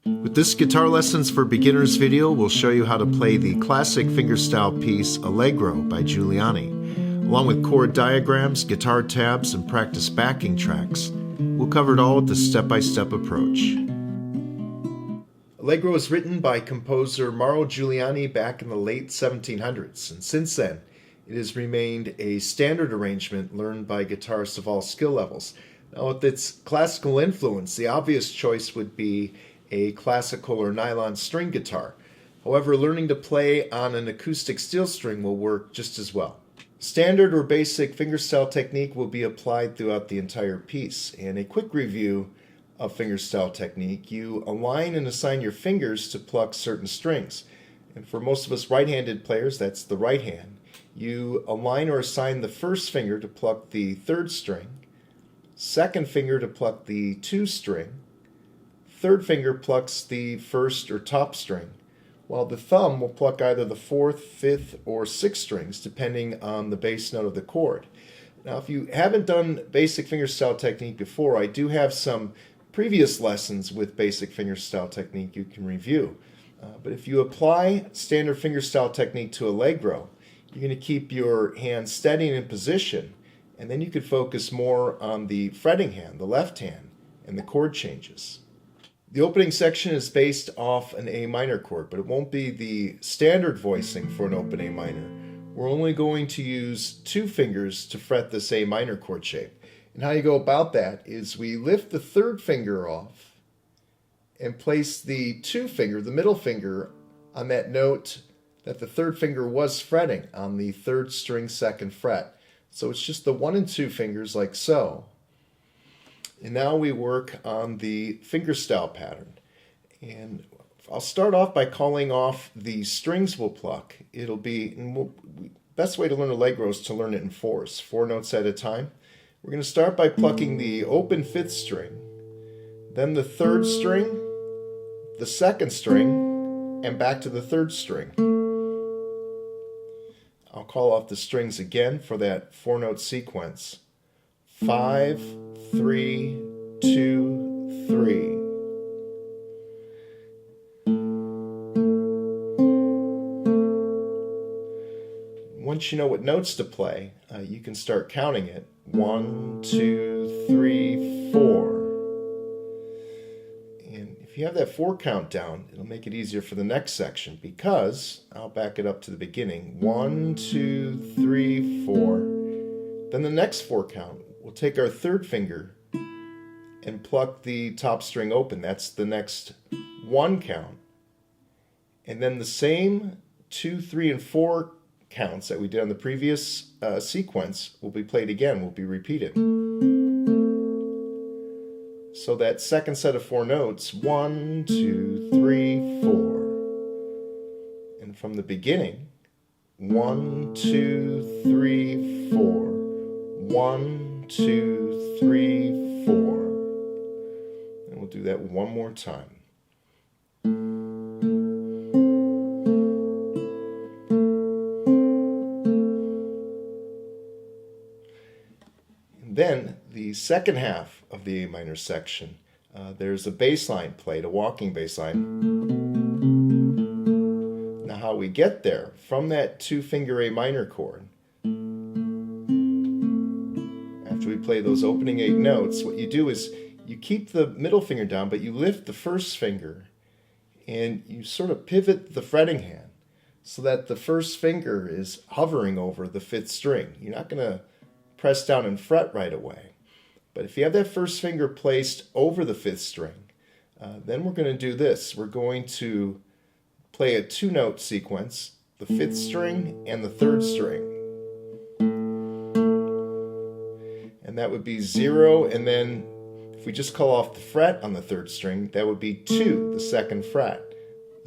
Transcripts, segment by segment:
With this Guitar Lessons for Beginners video, we'll show you how to play the classic fingerstyle piece Allegro by Giuliani. Along with chord diagrams, guitar tabs, and practice backing tracks, we'll cover it all with the step-by-step approach. Allegro was written by composer Mauro Giuliani back in the late 1700s, and since then it has remained a standard arrangement learned by guitarists of all skill levels. Now, with its classical influence, the obvious choice would be a classical or nylon string guitar. However, learning to play on an acoustic steel string will work just as well. Standard or basic fingerstyle technique will be applied throughout the entire piece. And a quick review of fingerstyle technique: you align and assign your fingers to pluck certain strings. And for most of us right-handed players, that's the right hand. You align or assign the first finger to pluck the third string, second finger to pluck the 2 string, third finger plucks the first or top string, while the thumb will pluck either the 4th, 5th, or 6th strings, depending on the bass note of the chord. Now, if you haven't done basic fingerstyle technique before, I do have some previous lessons with basic fingerstyle technique you can review. But if you apply standard fingerstyle technique to Allegro, you're going to keep your hand steady and in position, and then you could focus more on the fretting hand, the left hand, and the chord changes. The opening section is based off an A minor chord, but it won't be the standard voicing for an open A minor. We're only going to use 2 fingers to fret this A minor chord shape. And how you go about that is we lift the 3rd finger off and place the 2 finger, the middle finger, on that note that the 3rd finger was fretting on the 3rd string 2nd fret. So it's just the 1 and 2 fingers like so. And now we work on the fingerstyle pattern. And I'll start off by calling off the strings we'll pluck. It'll be, best way to learn Allegro is to learn it in 4s, 4 notes at a time. We're going to start by plucking the open 5th string, then the 3rd string, the 2nd string, and back to the 3rd string. I'll call off the strings again for that 4-note sequence. 5, 3, 2, 3. Once you know what notes to play, you can start counting it. 1, 2, 3, 4. And if you have that 4 count down, it'll make it easier for the next section, because I'll back it up to the beginning. 1, 2, 3, 4. Then the next 4 count, we'll take our 3rd finger and pluck the top string open. That's the next 1 count. And then the same 2, 3, and 4 counts that we did on the previous sequence will be played again, will be repeated. So that second set of 4 notes, 1, 2, 3, 4. And from the beginning, 1, 2, 3, 4. 1, 2, 3, 4. And we'll do that one more time. And then the second half of the A minor section, there's a bass line played, a walking bass line. Now, how we get there from that 2-finger A minor chord, after we play those opening 8 notes, what you do is you keep the middle finger down, but you lift the 1st finger and you sort of pivot the fretting hand so that the 1st finger is hovering over the 5th string. You're not going to press down and fret right away. But if you have that 1st finger placed over the 5th string, then we're going to do this. We're going to play a 2-note sequence, the 5th string and the 3rd string. And that would be 0, and then if we just call off the fret on the 3rd string, that would be 2, the 2nd fret.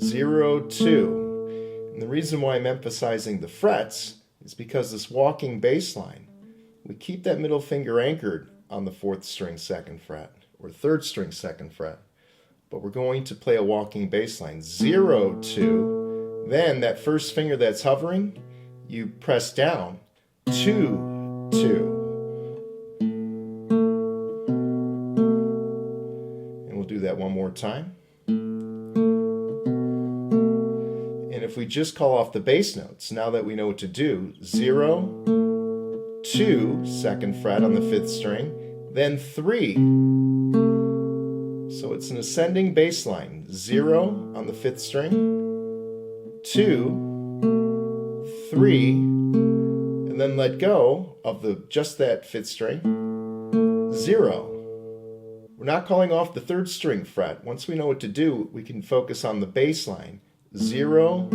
0, 2. And the reason why I'm emphasizing the frets is because this walking bass line, we keep that middle finger anchored on the 4th string 2nd fret, or 3rd string 2nd fret. But we're going to play a walking bass line. 0, 2. Then that 1st finger that's hovering, you press down. 2, 2. And we'll do that one more time. if we just call off the bass notes, now that we know what to do, 0, 2, second fret on the 5th string, then 3. So it's an ascending bass line. 0 on the 5th string, 2, 3, and then let go of just that 5th string, 0. We're not calling off the 3rd string fret. Once we know what to do, we can focus on the bass line. 0,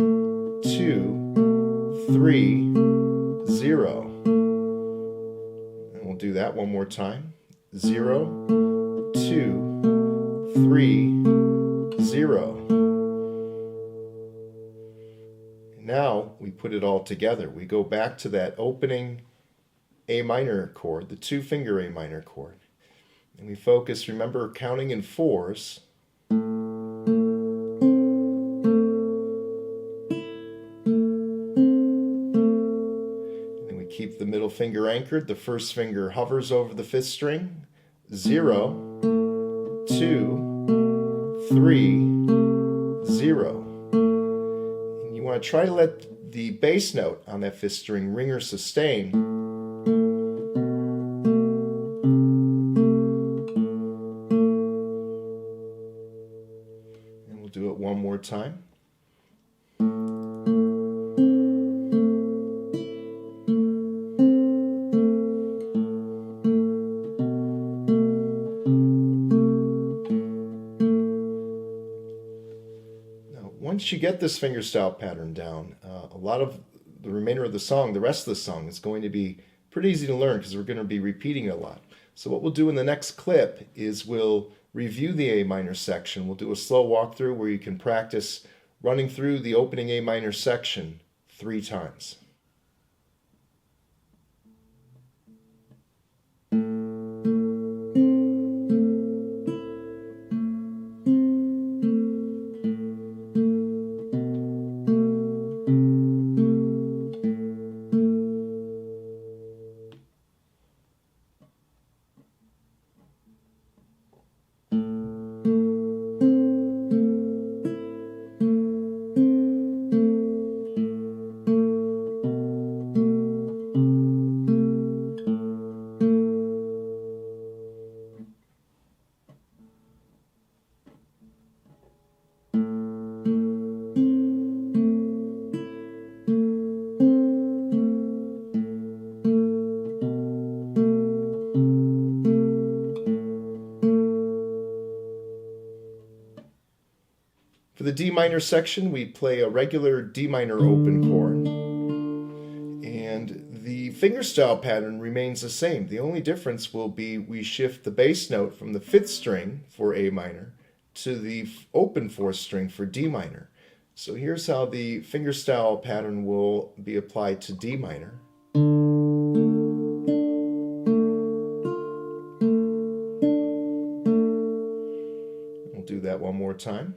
2, 3, 0. And we'll do that one more time. 0, 2, 3, 0. And now we put it all together. We go back to that opening A minor chord, the 2-finger A minor chord. And we focus, remember, counting in 4s. Keep the middle finger anchored. The 1st finger hovers over the 5th string. 0, 2, 3, 0. And you want to try to let the bass note on that 5th string ring or sustain. And we'll do it one more time. Once you get this fingerstyle pattern down, a lot of the remainder of the song, the rest of the song, is going to be pretty easy to learn because we're going to be repeating it a lot. So what we'll do in the next clip is we'll review the A minor section. We'll do a slow walkthrough where you can practice running through the opening A minor section 3 times. For the D minor section, we play a regular D minor open chord, and the fingerstyle pattern remains the same. The only difference will be we shift the bass note from the 5th string for A minor to the open 4th string for D minor. So here's how the fingerstyle pattern will be applied to D minor. We'll do that one more time.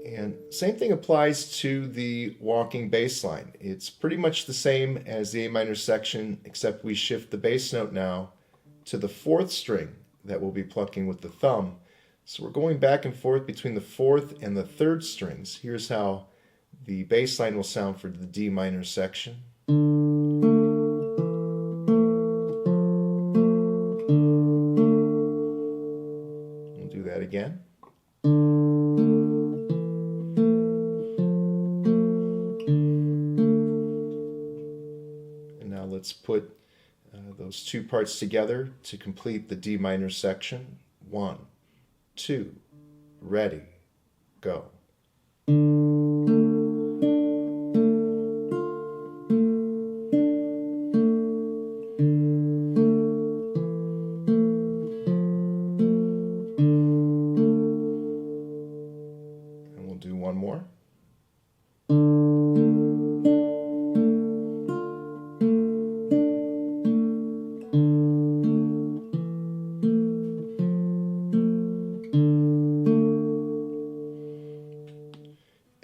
And same thing applies to the walking bass line. It's pretty much the same as the A minor section, except we shift the bass note now to the 4th string that we'll be plucking with the thumb. So we're going back and forth between the 4th and the 3rd strings. Here's how the bass line will sound for the D minor section. We'll do that again. And now let's put those 2 parts together to complete the D minor section. 1, 2, ready, go. And we'll do one more.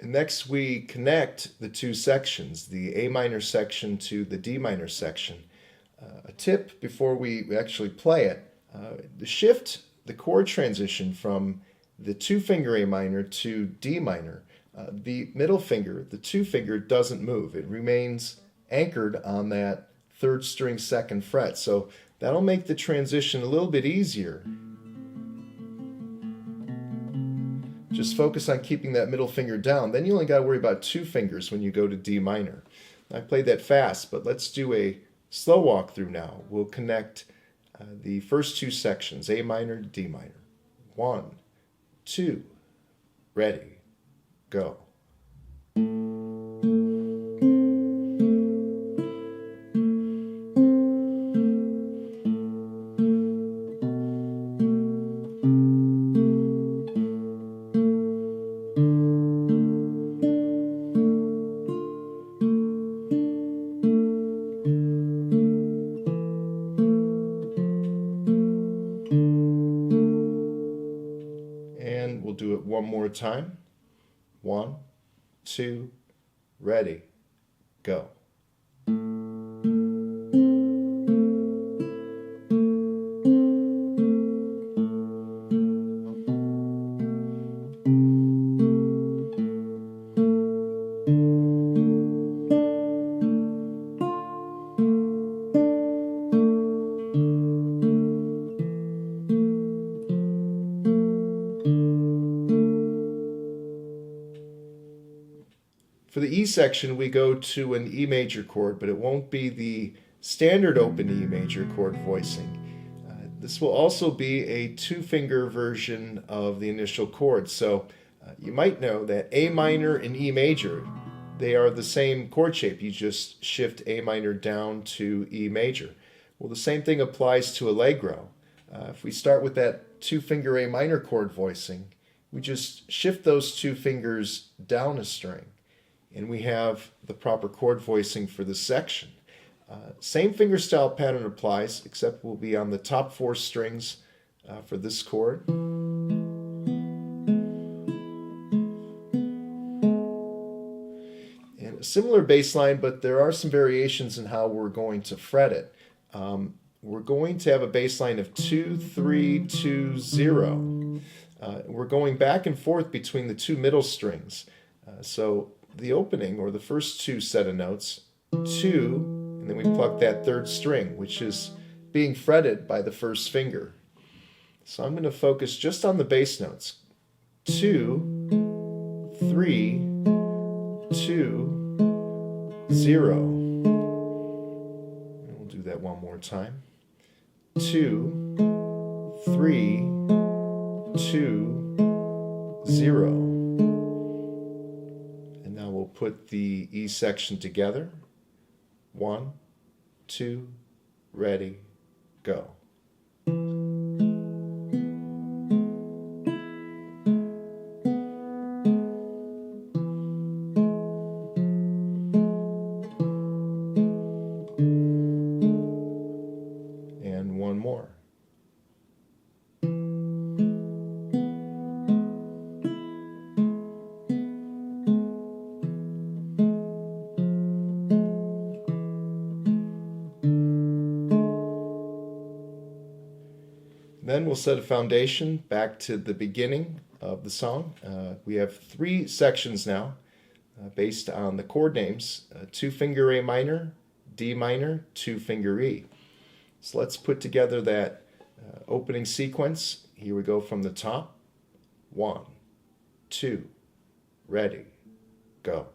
Next, we connect the 2 sections, the A minor section to the D minor section. A tip before we actually play it, the shift the chord transition from the 2-finger A minor to D minor. The middle finger, the 2-finger, doesn't move. It remains anchored on that 3rd string 2nd fret. So that'll make the transition a little bit easier. Just focus on keeping that middle finger down. Then you only got to worry about 2 fingers when you go to D minor. I played that fast, but let's do a slow walkthrough now. We'll connect the first 2 sections, A minor, D minor. 1, 2, ready, go. And we'll do it one more time. 1, 2, ready, go. For the E section, we go to an E major chord, but it won't be the standard open E major chord voicing. This will also be a 2-finger version of the initial chord. So you might know that A minor and E major, they are the same chord shape. You just shift A minor down to E major. Well, the same thing applies to Allegro. If we start with that 2-finger A minor chord voicing, we just shift those 2 fingers down a string, and we have the proper chord voicing for this section. Same fingerstyle pattern applies, except we'll be on the top 4 strings for this chord. And a similar bass line, but there are some variations in how we're going to fret it. We're going to have a bass line of 2, 3, 2, 0. We're going back and forth between the 2 middle strings. So the opening, or the first 2 set of notes, 2, and then we pluck that 3rd string, which is being fretted by the 1st finger. So I'm going to focus just on the bass notes. 2, 3, 2, 0. And we'll do that one more time. 2, 3, 2, 0. And now we'll put the E section together. 1, 2, ready, go. And one more. Then we'll set a foundation back to the beginning of the song. We have 3 sections now based on the chord names: 2-finger A minor, D minor, 2-finger E. So let's put together that opening sequence. Here we go from the top. 1, 2, ready, go.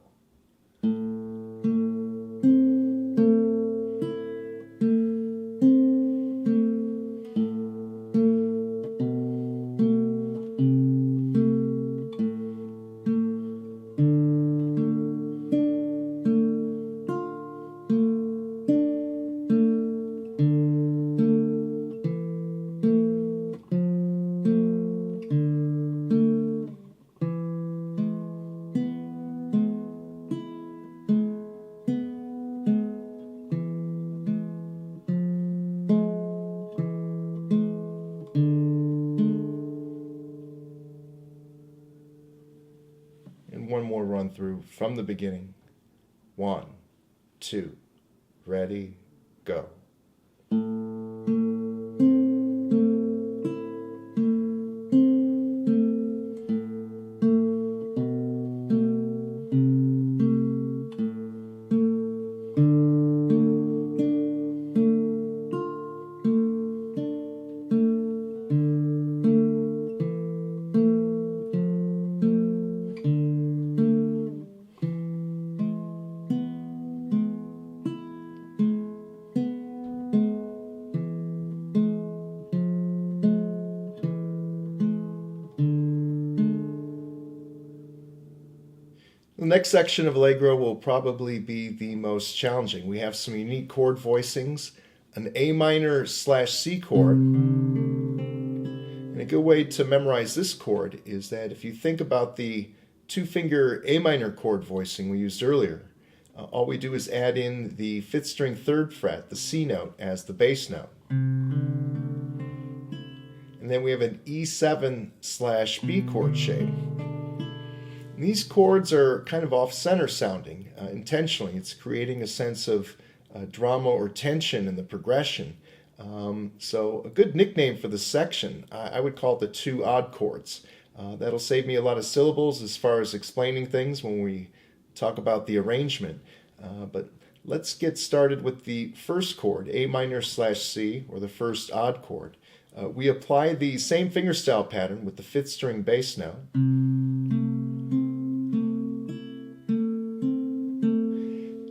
One more run through from the beginning. 1, 2, ready, go. The next section of Allegro will probably be the most challenging. We have some unique chord voicings, an A minor / C chord. And a good way to memorize this chord is that if you think about the two-finger A minor chord voicing we used earlier, all we do is add in the 5th string 3rd fret, the C note, as the bass note. And then we have an E7 / B chord shape. And these chords are kind of off-center sounding intentionally. It's creating a sense of drama or tension in the progression. So a good nickname for this section, I would call it the 2 odd chords. That'll save me a lot of syllables as far as explaining things when we talk about the arrangement. But let's get started with the first chord, A minor / C, or the first odd chord. We apply the same fingerstyle pattern with the 5th string bass note.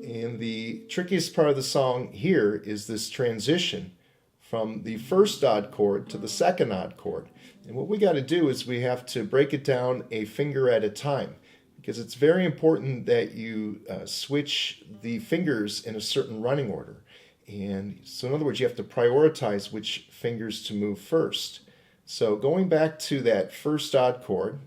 And the trickiest part of the song here is this transition from the first odd chord to the second odd chord. And what we got to do is we have to break it down a finger at a time, because it's very important that you switch the fingers in a certain running order. And so in other words, you have to prioritize which fingers to move first. So going back to that first odd chord,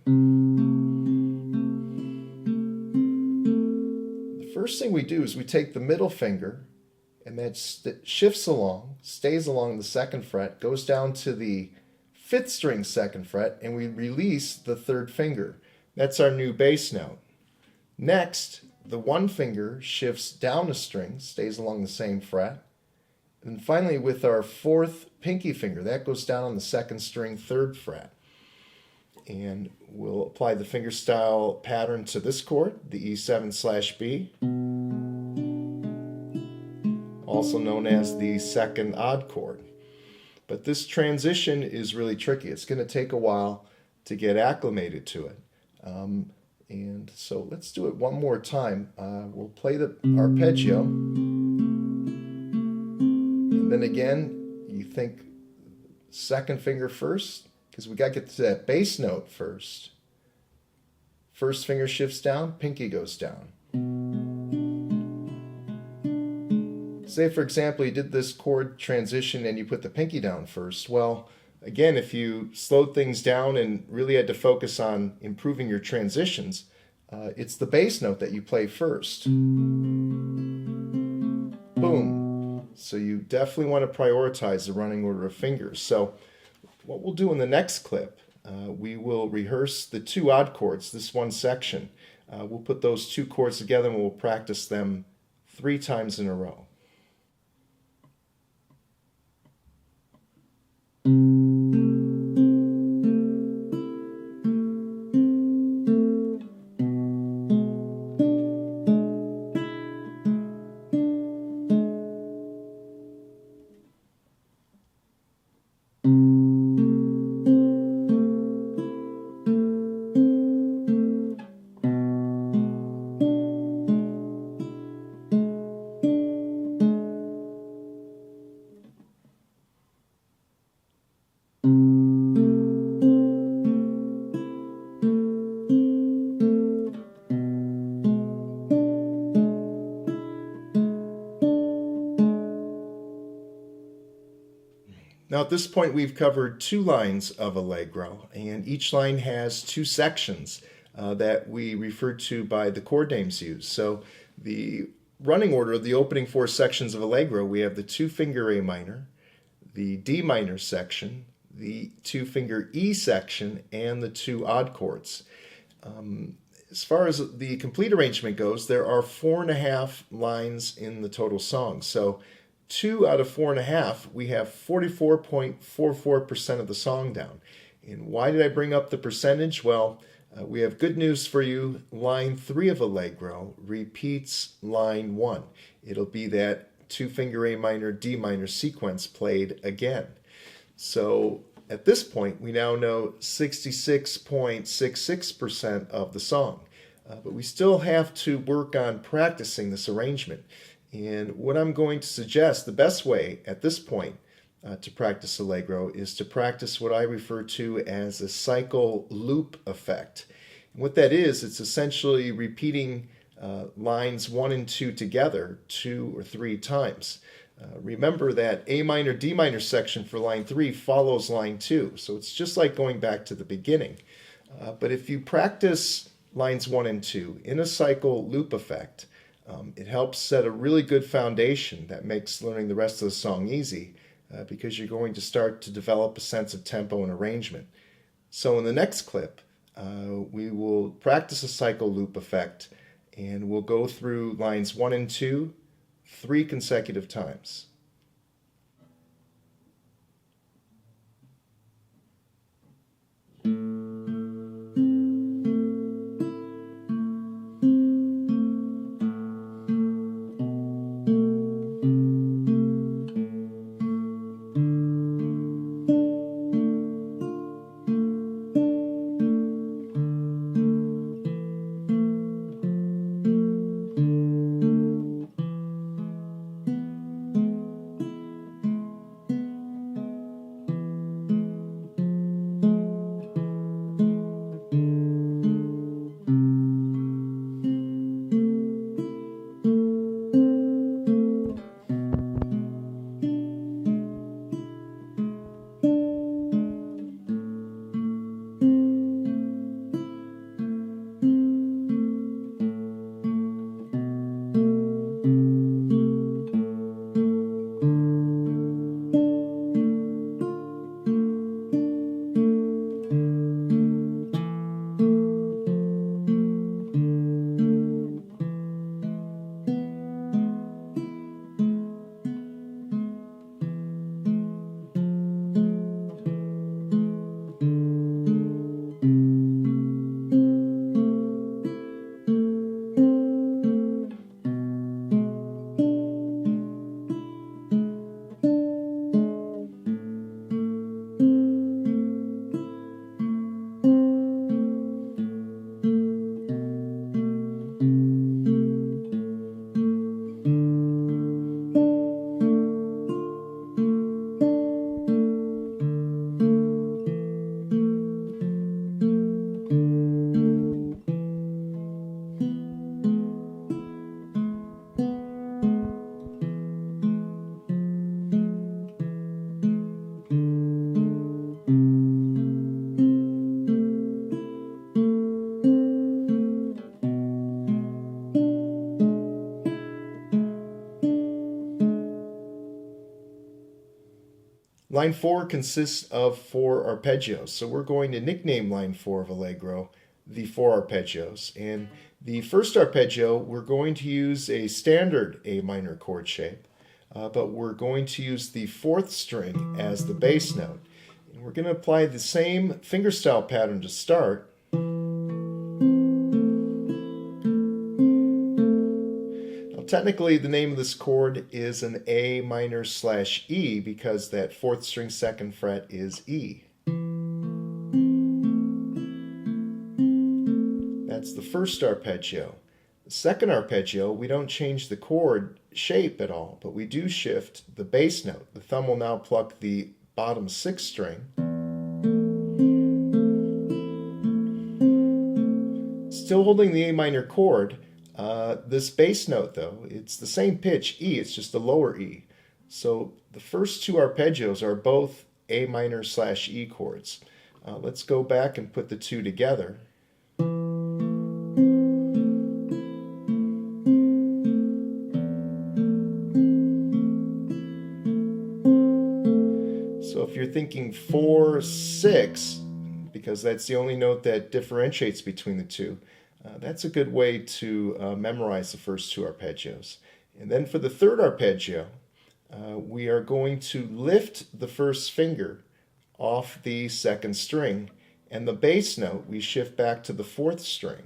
the first thing we do is we take the middle finger, and that shifts along, stays along the 2nd fret, goes down to the 5th string 2nd fret, and we release the 3rd finger. That's our new bass note. Next, the 1 finger shifts down a string, stays along the same fret. And finally, with our 4th pinky finger, that goes down on the 2nd string 3rd fret. And we'll apply the fingerstyle pattern to this chord, the E7 / B, also known as the 2nd odd chord. But this transition is really tricky. It's going to take a while to get acclimated to it. And so let's do it one more time. We'll play the arpeggio. And then again, you think 2nd finger first, because we got to get to that bass note first. 1st finger shifts down, pinky goes down. Say, for example, you did this chord transition and you put the pinky down first. Well, again, if you slowed things down and really had to focus on improving your transitions, it's the bass note that you play first. Boom. So you definitely want to prioritize the running order of fingers. So what we'll do in the next clip, we will rehearse the 2 odd chords, this one section. We'll put those 2 chords together and we'll practice them 3 times in a row. Now at this point we've covered 2 lines of Allegro, and each line has 2 sections that we refer to by the chord names used. So the running order of the opening 4 sections of Allegro, we have the 2-finger A minor, the D minor section, the 2-finger E section, and the 2 odd chords. As far as the complete arrangement goes, there are 4.5 lines in the total song. So 2 out of 4.5, we have 44.44% of the song down. And why did I bring up the percentage? Well, we have good news for you. Line 3 of Allegro repeats line 1. It'll be that 2-finger A minor, D minor sequence played again. So at this point, we now know 66.66% of the song. But we still have to work on practicing this arrangement. And what I'm going to suggest, the best way at this point to practice Allegro is to practice what I refer to as a cycle loop effect. What that is, it's essentially repeating lines 1 and 2 together 2 or 3 times. Remember that A minor, D minor section for line 3 follows line 2, so it's just like going back to the beginning. But if you practice lines 1 and 2 in a cycle loop effect, it helps set a really good foundation that makes learning the rest of the song easy, because you're going to start to develop a sense of tempo and arrangement. So in the next clip, we will practice a cycle loop effect, and we'll go through lines 1 and 2 3 consecutive times. Line 4 consists of 4 arpeggios, so we're going to nickname line 4 of Allegro the 4 arpeggios. And the first arpeggio, we're going to use a standard A minor chord shape, but we're going to use the 4th string as the bass note. And we're going to apply the same fingerstyle pattern to start. Technically, the name of this chord is an A minor / E because that 4th string 2nd fret is E. That's the first arpeggio. The second arpeggio, we don't change the chord shape at all, but we do shift the bass note. The thumb will now pluck the bottom 6th string. Still holding the A minor chord. This bass note, though, it's the same pitch, E, it's just a lower E. So the first 2 arpeggios are both A minor / E chords. Let's go back and put the 2 together. So if you're thinking 4, 6, because that's the only note that differentiates between the 2, that's a good way to memorize the first 2 arpeggios. And then for the 3rd arpeggio, we are going to lift the 1st finger off the 2nd string, and the bass note we shift back to the 4th string.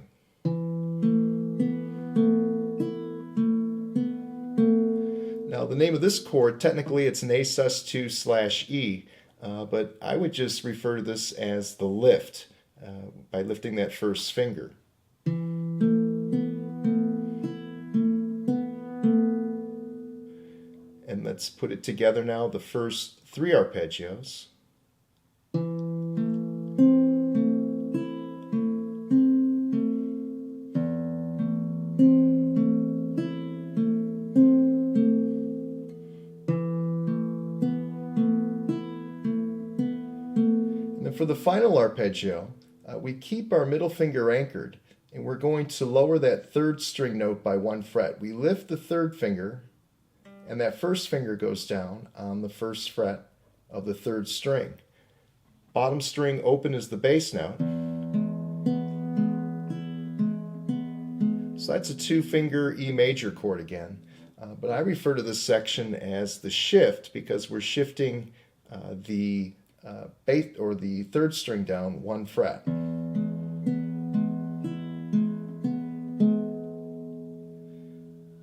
Now the name of this chord, technically it's an A sus2 / E, but I would just refer to this as the lift, by lifting that 1st finger. And let's put it together now, the first 3 arpeggios. for the final arpeggio, we keep our middle finger anchored, and we're going to lower that third string note by 1 fret. We lift the third finger, and that first finger goes down on the first fret of the third string. Bottom string open is the bass note. So that's a 2-finger E major chord again. But I refer to this section as the shift because we're shifting the bass or the third string down 1 fret.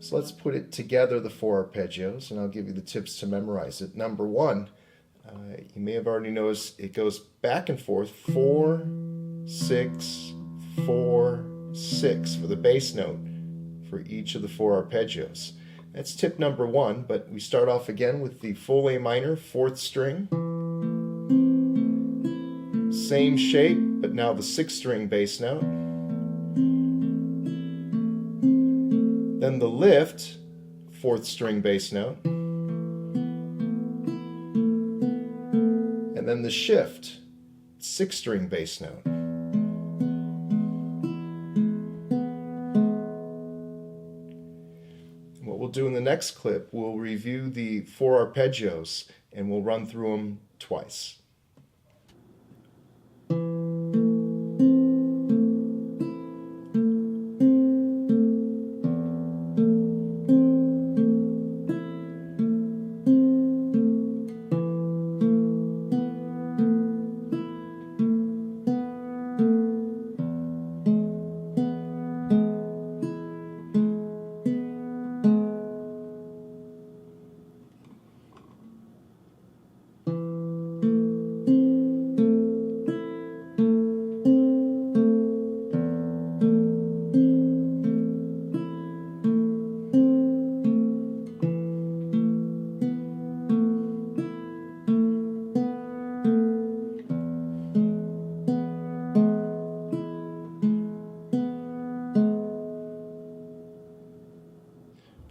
So let's put it together, the 4 arpeggios, and I'll give you the tips to memorize it. Number 1, you may have already noticed it goes back and forth, 4, 6, 4, 6 for the bass note for each of the 4 arpeggios. That's tip number 1, but we start off again with the full A minor, 4th string. Same shape, but now the 6th string bass note. Then the lift, 4th string bass note. And then the shift, 6th string bass note. What we'll do in the next clip, we'll review the 4 arpeggios and we'll run through them twice.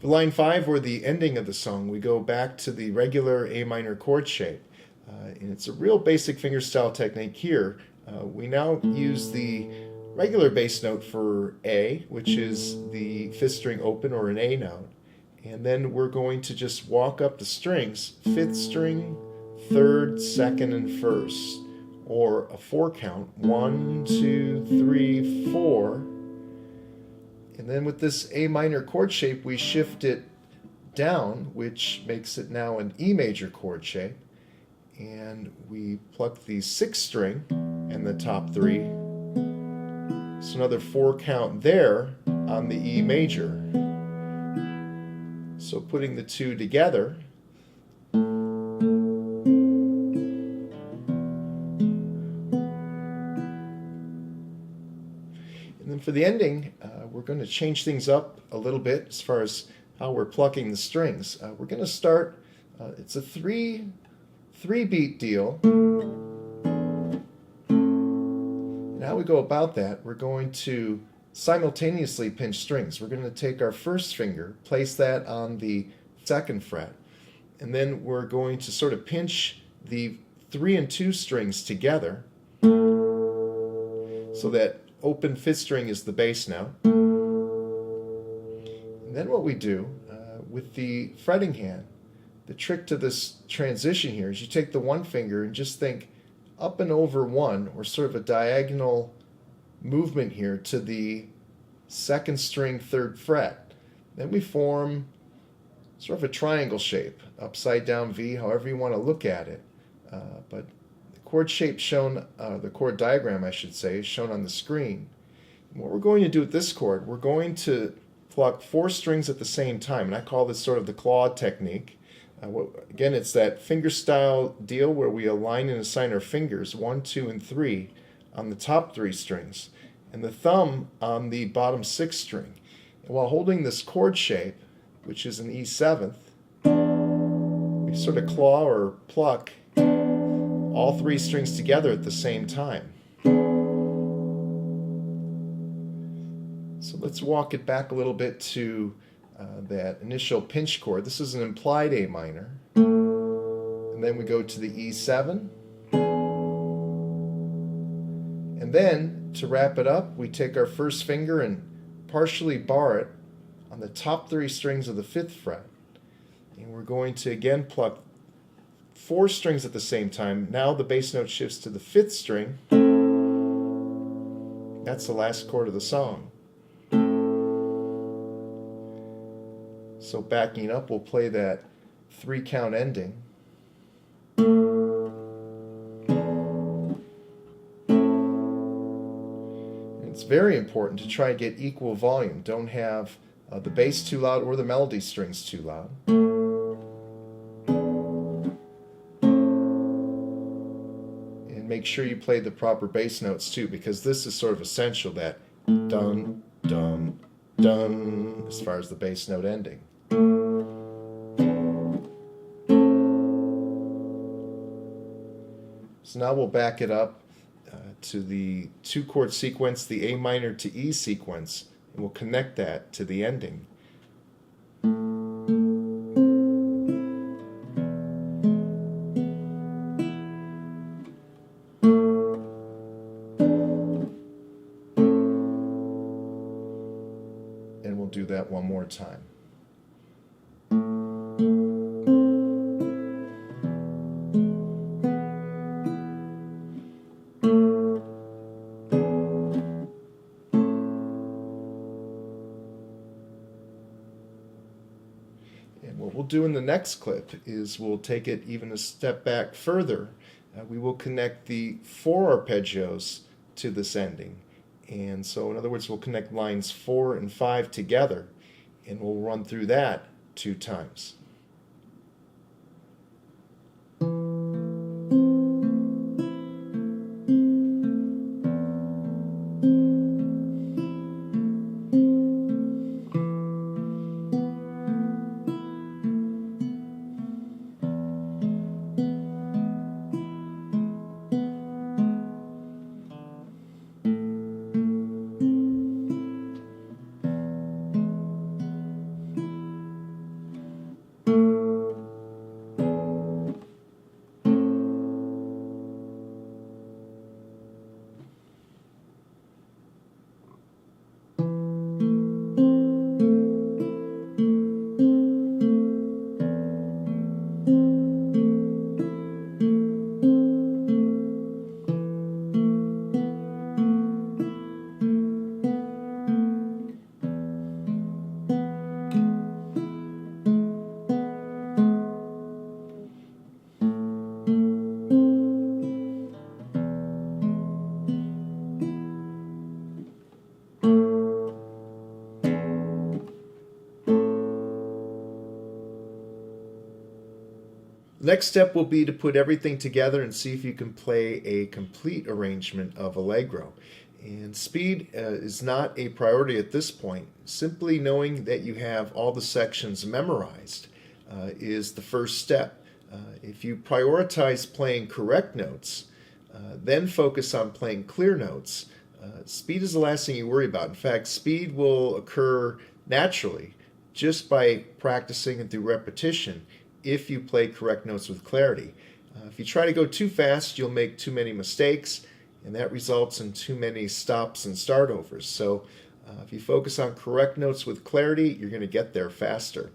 For line 5, or the ending of the song, we go back to the regular A minor chord shape. And it's a real basic fingerstyle technique here. We now use the regular bass note for A, which is the 5th string open or an A note. And then we're going to just walk up the strings, 5th string, 3rd, 2nd, and 1st, or a 4 count, 1, 2, 3, 4. And then with this A minor chord shape, we shift it down, which makes it now an E major chord shape. And we pluck the 6th string and the top 3. So another 4 count there on the E major. So putting the 2 together, and then for the ending, we're going to change things up a little bit as far as how we're plucking the strings. We're going to start, it's a 3-beat deal. And how we go about that, we're going to simultaneously pinch strings. We're going to take our first finger, place that on the 2nd fret, and then we're going to sort of pinch the 3 and 2 strings together so that open 5th string is the bass note. And then what we do with the fretting hand, the trick to this transition here is you take the 1 finger and just think up and over 1, or sort of a diagonal movement here to the 2nd string 3rd fret. Then we form sort of a triangle shape, upside down V, however you want to look at it. But the chord shape shown, the chord diagram I should say, is shown on the screen. And what we're going to do with this chord, we're going to pluck 4 strings at the same time, and I call this sort of the claw technique. Again, it's that fingerstyle deal where we align and assign our fingers 1, 2, and 3 on the top 3 strings, and the thumb on the bottom 6th string. And while holding this chord shape, which is an E7th, we sort of claw or pluck all 3 strings together at the same time. So let's walk it back a little bit to that initial pinch chord. This is an implied A minor. And then we go to the E7. And then, to wrap it up, we take our first finger and partially bar it on the top 3 strings of the 5th fret. And we're going to again pluck 4 strings at the same time. Now the bass note shifts to the 5th string. That's the last chord of the song. So backing up, we'll play that 3-count ending. It's very important to try and get equal volume. Don't have the bass too loud or the melody strings too loud. And make sure you play the proper bass notes too, because this is sort of essential, that dun, dun, dun, as far as the bass note ending. So now we'll back it up to the 2-chord sequence, the A minor to E sequence, and we'll connect that to the ending. And we'll do that one more time. And what we'll do in the next clip is we'll take it even a step back further. We will connect the 4 arpeggios to this ending. And so in other words, we'll connect lines 4 and 5 together, and we'll run through that 2 times. Next step will be to put everything together and see if you can play a complete arrangement of Allegro. And speed is not a priority at this point. Simply knowing that you have all the sections memorized is the first step. If you prioritize playing correct notes, then focus on playing clear notes, speed is the last thing you worry about. In fact, speed will occur naturally just by practicing and through repetition if you play correct notes with clarity. If you try to go too fast, you'll make too many mistakes, and that results in too many stops and start overs. So if you focus on correct notes with clarity, you're going to get there faster.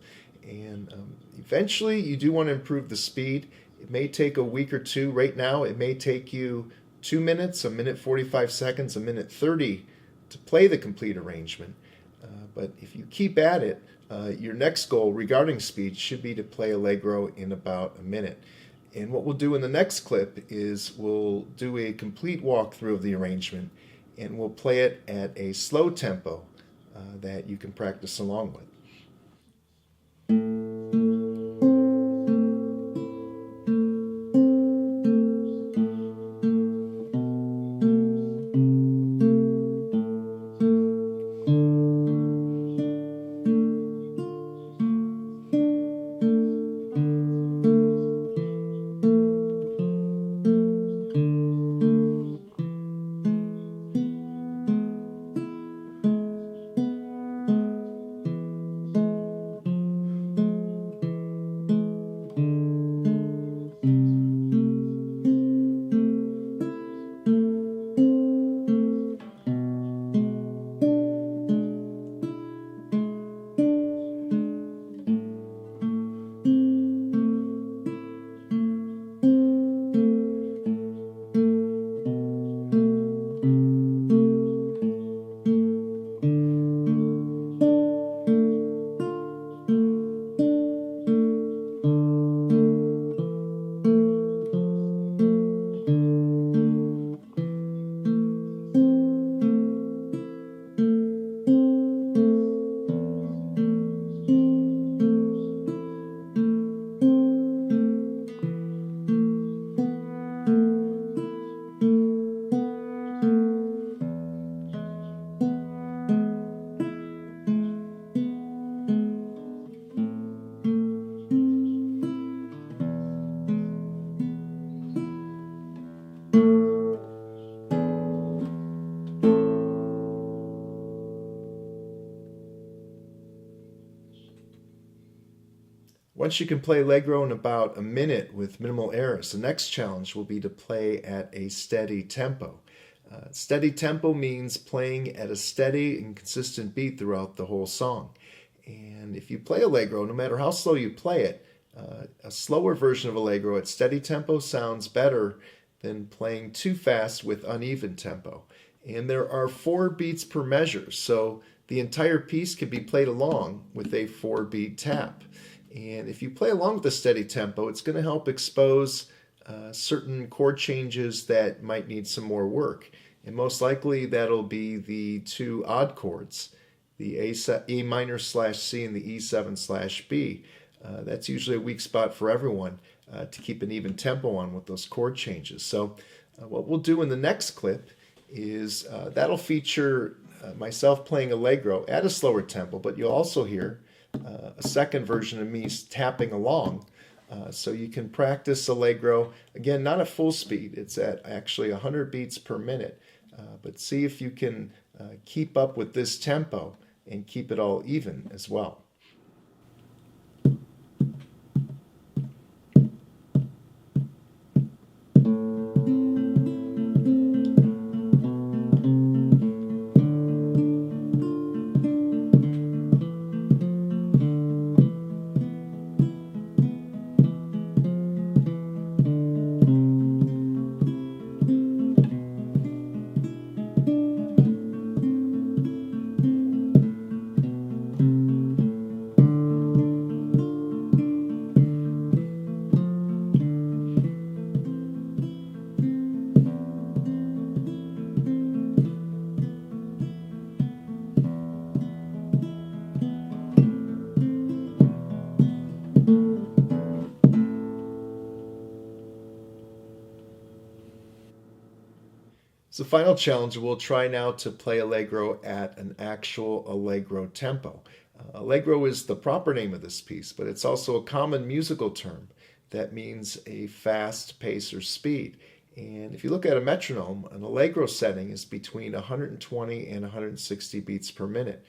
And eventually, you do want to improve the speed. It may take a week or two. Right now, it may take you 2 minutes, 1:45 seconds, 1:30 to play the complete arrangement. But if you keep at it, your next goal regarding speed should be to play Allegro in about a minute. And what we'll do in the next clip is we'll do a complete walkthrough of the arrangement, and we'll play it at a slow tempo that you can practice along with. Once you can play Allegro in about a minute with minimal errors, the next challenge will be to play at a steady tempo. Steady tempo means playing at a steady and consistent beat throughout the whole song. And if you play Allegro, no matter how slow you play it, a slower version of Allegro at steady tempo sounds better than playing too fast with uneven tempo. And there are 4 beats per measure, so the entire piece can be played along with a 4-beat tap. And if you play along with a steady tempo, it's going to help expose certain chord changes that might need some more work. And most likely that'll be the 2 odd chords, the A minor slash C and the E7 slash B. That's usually a weak spot for everyone to keep an even tempo on with those chord changes. So what we'll do in the next clip is that'll feature myself playing Allegro at a slower tempo, but you'll also hear a second version of me tapping along. So you can practice Allegro, again, not at full speed. It's at actually 100 beats per minute. But see if you can keep up with this tempo and keep it all even as well. So the final challenge, we'll try now to play Allegro at an actual Allegro tempo. Allegro is the proper name of this piece, but it's also a common musical term that means a fast pace or speed. And if you look at a metronome, an Allegro setting is between 120 and 160 beats per minute.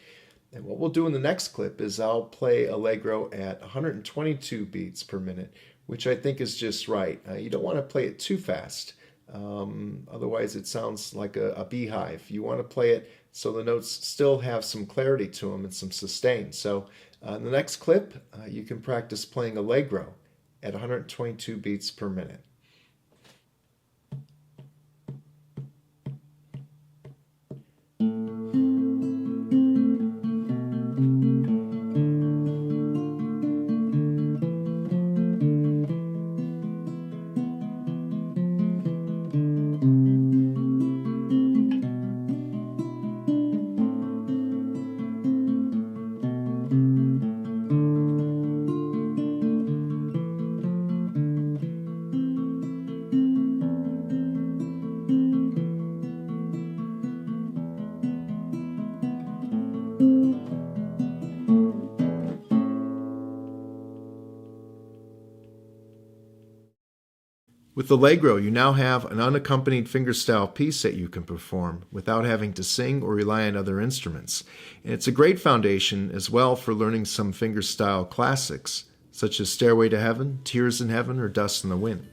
And what we'll do in the next clip is I'll play Allegro at 122 beats per minute, which I think is just right. You don't want to play it too fast. Otherwise it sounds like a beehive. You want to play it so the notes still have some clarity to them and some sustain. So in the next clip, you can practice playing Allegro at 122 beats per minute. With Allegro, you now have an unaccompanied fingerstyle piece that you can perform without having to sing or rely on other instruments. And it's a great foundation as well for learning some fingerstyle classics, such as Stairway to Heaven, Tears in Heaven, or Dust in the Wind.